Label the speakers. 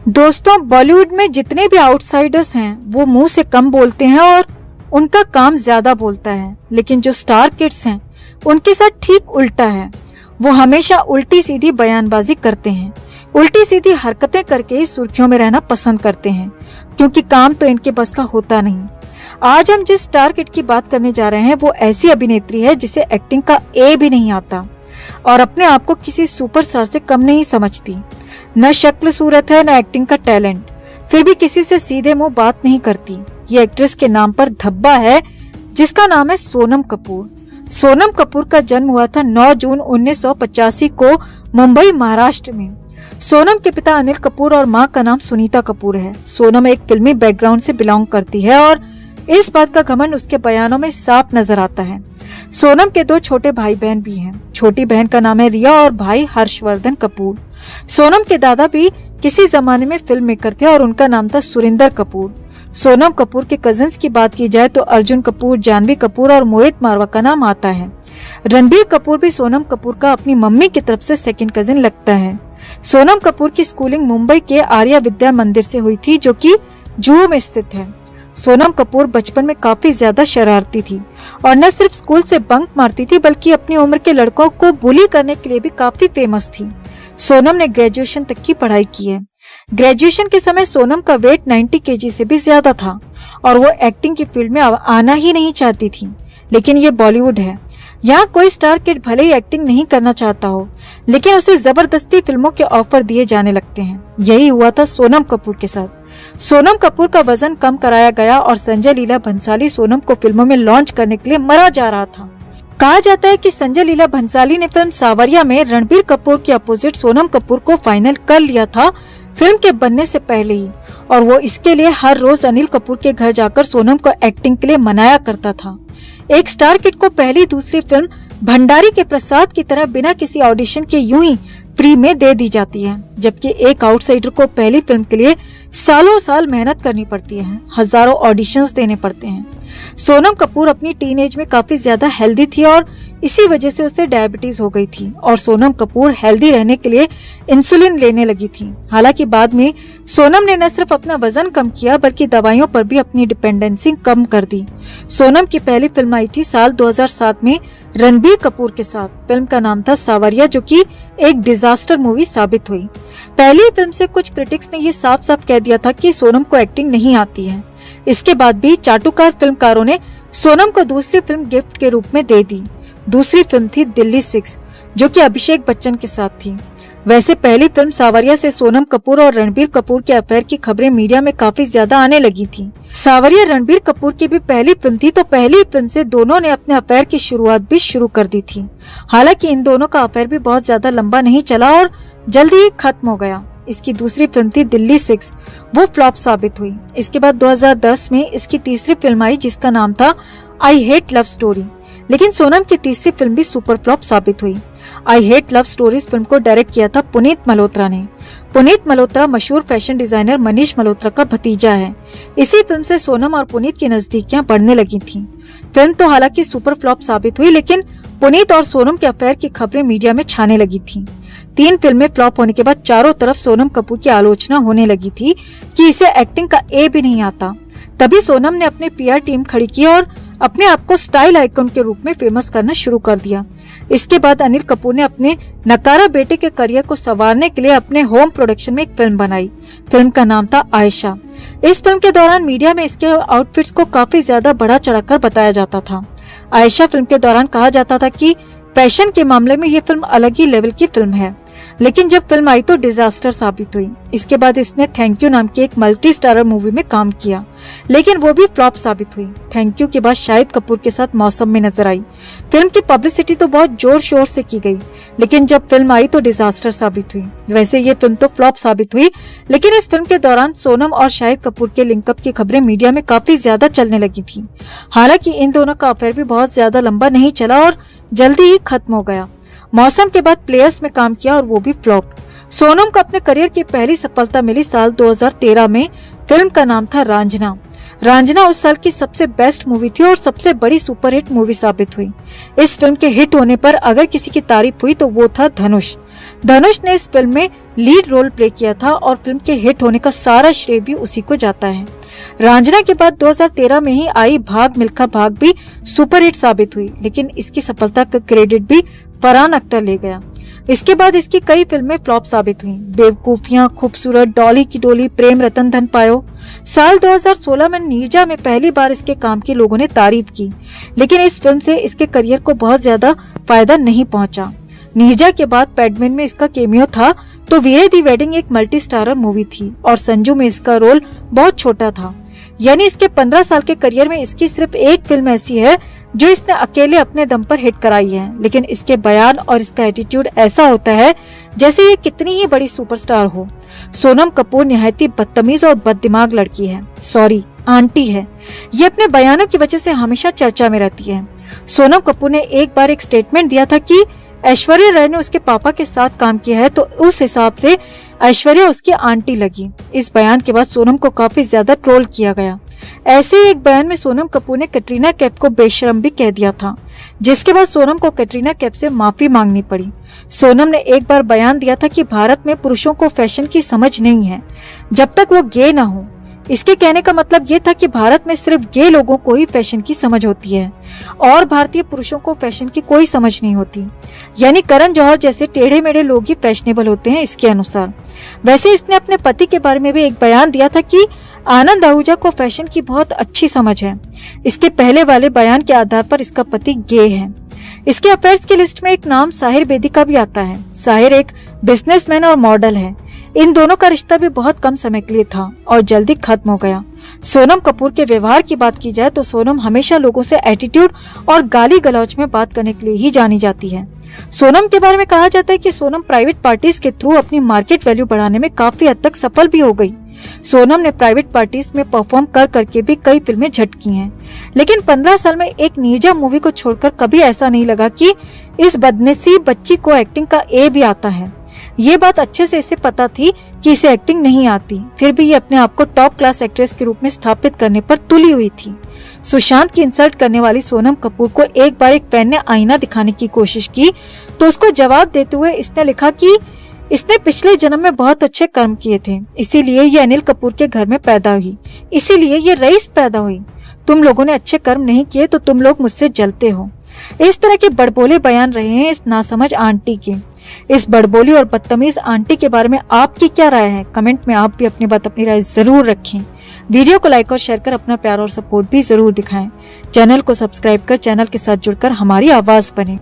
Speaker 1: दोस्तों, बॉलीवुड में जितने भी आउटसाइडर्स हैं वो मुंह से कम बोलते हैं और उनका काम ज्यादा बोलता है। लेकिन जो स्टार किड्स हैं उनके साथ ठीक उल्टा है। वो हमेशा उल्टी सीधी बयानबाजी करते हैं, उल्टी सीधी हरकतें करके ही सुर्खियों में रहना पसंद करते हैं, क्योंकि काम तो इनके बस का होता नहीं। आज हम जिस स्टार किड की बात करने जा रहे हैं वो ऐसी अभिनेत्री है जिसे एक्टिंग का ए भी नहीं आता और अपने आप को किसी सुपरस्टार से कम नहीं समझती। न शक्ल सूरत है न एक्टिंग का टैलेंट, फिर भी किसी से सीधे मुंह बात नहीं करती। ये एक्ट्रेस के नाम पर धब्बा है जिसका नाम है सोनम कपूर। सोनम कपूर का जन्म हुआ था 9 जून 1985 को मुंबई, महाराष्ट्र में। सोनम के पिता अनिल कपूर और मां का नाम सुनीता कपूर है। सोनम एक फिल्मी बैकग्राउंड से बिलोंग करती है और इस बात का घमंड उसके बयानों में साफ नजर आता है। सोनम के 2 छोटे भाई बहन भी हैं। छोटी बहन का नाम है रिया और भाई हर्षवर्धन कपूर। सोनम के दादा भी किसी जमाने में फिल्म मेकर थे और उनका नाम था सुरिंदर कपूर। सोनम कपूर के कजिन्स की बात की जाए तो अर्जुन कपूर, जानवी कपूर और मोहित मारवा का नाम आता है। रणबीर कपूर भी सोनम कपूर का अपनी मम्मी की तरफ से सेकंड कजिन लगता है। सोनम कपूर की स्कूलिंग मुंबई के आर्या विद्या मंदिर से हुई थी, जो कि जुहू में स्थित है। सोनम कपूर बचपन में काफी ज्यादा शरारती थी और न सिर्फ स्कूल से बंक मारती थी बल्कि अपनी उम्र के लड़कों को बुली करने के लिए भी काफी फेमस थी। सोनम ने ग्रेजुएशन तक की पढ़ाई की है। ग्रेजुएशन के समय सोनम का वेट 90 केजी से भी ज्यादा था और वो एक्टिंग की फील्ड में आना ही नहीं चाहती थी। लेकिन ये बॉलीवुड है, यहाँ कोई स्टार किड भले ही एक्टिंग नहीं करना चाहता हो, लेकिन उसे जबरदस्ती फिल्मों के ऑफर दिए जाने लगते हैं। यही हुआ था सोनम कपूर के साथ। सोनम कपूर का वजन कम कराया गया और संजय लीला भंसाली सोनम को फिल्मों में लॉन्च करने के लिए मरा जा रहा था। कहा जाता है कि संजय लीला भंसाली ने फिल्म सावरिया में रणबीर कपूर के अपोजिट सोनम कपूर को फाइनल कर लिया था फिल्म के बनने से पहले ही, और वो इसके लिए हर रोज अनिल कपूर के घर जाकर सोनम को एक्टिंग के लिए मनाया करता था। एक स्टार किड को पहली दूसरी फिल्म भंडारी के प्रसाद की तरह बिना किसी ऑडिशन के यूं ही फ्री में दे दी जाती है, जबकि एक आउटसाइडर को पहली फिल्म के लिए सालों साल मेहनत करनी पड़ती है, हजारों ऑडिशंस देने पड़ते हैं। सोनम कपूर अपनी टीनेज में काफी ज्यादा हेल्दी थी और इसी वजह से उसे डायबिटीज हो गई थी और सोनम कपूर हेल्दी रहने के लिए इंसुलिन लेने लगी थी। हालांकि बाद में सोनम ने न सिर्फ अपना वजन कम किया बल्कि दवाइयों पर भी अपनी डिपेंडेंसी कम कर दी। सोनम की पहली फिल्म आई थी साल 2007 में रणबीर कपूर के साथ। फिल्म का नाम था सावरिया, जो कि एक डिजास्टर मूवी साबित हुई। पहली फिल्म से कुछ क्रिटिक्स ने ये साफ साफ कह दिया था कि सोनम को एक्टिंग नहीं आती है। इसके बाद भी चाटुकार फिल्मकारों ने सोनम को दूसरी फिल्म गिफ्ट के रूप में दे दी। दूसरी फिल्म थी दिल्ली 6, जो कि अभिषेक बच्चन के साथ थी। वैसे पहली फिल्म सावरिया से सोनम कपूर और रणबीर कपूर के अफेयर की खबरें मीडिया में काफी ज्यादा आने लगी थी। सावरिया रणबीर कपूर की भी पहली फिल्म थी, तो पहली फिल्म से दोनों ने अपने अफेयर की शुरुआत भी शुरू कर दी थी। हालांकि इन दोनों का अफेयर भी बहुत ज्यादा लंबा नहीं चला और जल्दी ही खत्म हो गया। इसकी दूसरी फिल्म थी दिल्ली 6, वो फ्लॉप साबित हुई। इसके बाद 2010 में इसकी तीसरी फिल्म आई जिसका नाम था आई हेट लव स्टोरी, लेकिन सोनम की तीसरी फिल्म भी सुपर फ्लॉप साबित हुई। I hate love stories film को डायरेक्ट किया था पुनीत मल्होत्रा ने। पुनीत मल्होत्रा मशहूर फैशन डिजाइनर मनीष मल्होत्रा का भतीजा है। इसी फिल्म से सोनम और पुनीत की नजदीकियां बढ़ने लगी थीं। फिल्म तो हालांकि सुपर फ्लॉप साबित हुई, लेकिन पुनीत और सोनम के अफेयर की खबरें मीडिया में छाने लगी थी। 3 फिल्में फ्लॉप होने के बाद चारों तरफ सोनम कपूर की आलोचना होने लगी थी कि इसे एक्टिंग का ए भी नहीं आता। तभी सोनम ने अपने पीआर टीम खड़ी की और अपने आप को स्टाइल आइकन के रूप में फेमस करना शुरू कर दिया। इसके बाद अनिल कपूर ने अपने नकारा बेटे के करियर को संवारने के लिए अपने होम प्रोडक्शन में एक फिल्म बनाई। फिल्म का नाम था आयशा। इस फिल्म के दौरान मीडिया में इसके आउटफिट्स को काफी ज्यादा बढ़ा चढ़ाकर बताया जाता था। आयशा फिल्म के दौरान कहा जाता था कि फैशन के मामले में ये फिल्म अलग ही लेवल की फिल्म है, लेकिन जब फिल्म आई तो डिजास्टर साबित हुई। इसके बाद इसने थैंक यू नाम की एक मल्टी स्टारर मूवी में काम किया, लेकिन वो भी फ्लॉप साबित हुई। थैंक यू के बाद शाहिद कपूर के साथ मौसम में नजर आई। फिल्म की पब्लिसिटी तो बहुत जोर शोर से की गई, लेकिन जब फिल्म आई तो डिजास्टर साबित हुई। वैसे ये फिल्म तो फ्लॉप साबित हुई, लेकिन इस फिल्म के दौरान सोनम और शाहिद कपूर के लिंकअप की खबरें मीडिया में काफी ज्यादा चलने लगी थी। हालांकि इन दोनों का अफेयर भी बहुत ज्यादा लंबा नहीं चला और जल्दी ही खत्म हो गया। मौसम के बाद प्लेयर्स में काम किया और वो भी फ्लॉप। सोनम को अपने करियर की पहली सफलता मिली साल 2013 में। फिल्म का नाम था रांझना। रांझना उस साल की सबसे बेस्ट मूवी थी और सबसे बड़ी सुपरहिट मूवी साबित हुई। इस फिल्म के हिट होने पर अगर किसी की तारीफ हुई तो वो था धनुष। धनुष ने इस फिल्म में लीड रोल प्ले किया था और फिल्म के हिट होने का सारा श्रेय भी उसी को जाता है। रांझना के बाद 2013 में ही आई भाग मिल्खा भाग भी सुपरहिट साबित हुई, लेकिन इसकी सफलता का क्रेडिट भी फरहान अख्तर ले गया। इसके बाद इसकी कई फिल्में फ्लॉप साबित हुई। बेवकूफियां, खूबसूरत, डॉली की डोली, प्रेम रतन धन पायो। साल 2016 में नीरजा में पहली बार इसके काम की लोगों ने तारीफ की, लेकिन इस फिल्म से इसके करियर को बहुत ज्यादा फायदा नहीं पहुंचा। नीरजा के बाद पैडमैन में इसका केमियो था, तो वीरे दी वेडिंग एक मल्टी स्टारर मूवी थी और संजू में इसका रोल बहुत छोटा था। यानी इसके 15 साल के करियर में इसकी सिर्फ एक फिल्म ऐसी है जो इसने अकेले अपने दम पर हिट कराई है, लेकिन इसके बयान और इसका एटीट्यूड ऐसा होता है जैसे ये कितनी ही बड़ी सुपरस्टार हो। सोनम कपूर निहायत ही बदतमीज और बददिमाग लड़की है, सॉरी आंटी है। ये अपने बयानों की वजह से हमेशा चर्चा में रहती है। सोनम कपूर ने एक बार एक स्टेटमेंट दिया था कि ऐश्वर्या राय ने उसके पापा के साथ काम किया है, तो उस हिसाब से ऐश्वर्या उसकी आंटी लगी। इस बयान के बाद सोनम को काफी ज्यादा ट्रोल किया गया। ऐसे ही एक बयान में सोनम कपूर ने कैटरीना कैफ को बेशरम भी कह दिया था, जिसके बाद सोनम को कैटरीना कैफ से माफी मांगनी पड़ी। सोनम ने एक बार बयान दिया था कि भारत में पुरुषों को फैशन की समझ नहीं है जब तक वो गे ना हो। इसके कहने का मतलब ये था कि भारत में सिर्फ गे लोगों को ही फैशन की समझ होती है और भारतीय पुरुषों को फैशन की कोई समझ नहीं होती, यानी करण जौहर जैसे टेढ़े मेढ़े लोग ही फैशनेबल होते हैं इसके अनुसार। वैसे इसने अपने पति के बारे में भी एक बयान दिया था कि आनंद आहूजा को फैशन की बहुत अच्छी समझ है। इसके पहले वाले बयान के आधार पर इसका पति गे है। इसके अफेयर्स की लिस्ट में एक नाम साहिर बेदी का भी आता है। साहिर एक बिजनेसमैन और मॉडल है। इन दोनों का रिश्ता भी बहुत कम समय के लिए था और जल्दी खत्म हो गया। सोनम कपूर के व्यवहार की बात की जाए तो सोनम हमेशा लोगों से एटीट्यूड और गाली गलौज में बात करने के लिए ही जानी जाती है। सोनम के बारे में कहा जाता है कि सोनम प्राइवेट पार्टीज के थ्रू अपनी मार्केट वैल्यू बढ़ाने में काफी हद तक सफल भी हो गई। सोनम ने प्राइवेट पार्टीज में परफॉर्म कर करके भी कई फिल्में झटकी हैं, लेकिन 15 साल में एक नीरजा मूवी को छोड़कर कभी ऐसा नहीं लगा कि इस बदनसीब बच्ची को एक्टिंग का ए भी आता है। ये बात अच्छे से इसे पता थी कि इसे एक्टिंग नहीं आती, फिर भी ये अपने आप को टॉप क्लास एक्ट्रेस के रूप में स्थापित करने पर तुली हुई थी। सुशांत की इंसल्ट करने वाली सोनम कपूर को एक बार एक फैन ने आईना दिखाने की कोशिश की, तो उसको जवाब देते हुए इसने लिखा कि इसने पिछले जन्म में बहुत अच्छे कर्म किए थे, इसीलिए ये अनिल कपूर के घर में पैदा हुई, इसीलिए ये रईस पैदा हुई। तुम लोगों ने अच्छे कर्म नहीं किए तो तुम लोग मुझसे जलते हो। इस तरह के बड़बोले बयान रहे हैं इस नासमझ आंटी के। इस बड़बोली और बदतमीज आंटी के बारे में आपकी क्या राय है? कमेंट में आप भी अपनी बात, अपनी राय जरूर रखें। वीडियो को लाइक और शेयर कर अपना प्यार और सपोर्ट भी जरूर दिखाएं। चैनल को सब्सक्राइब कर चैनल के साथ जुड़कर हमारी आवाज बने।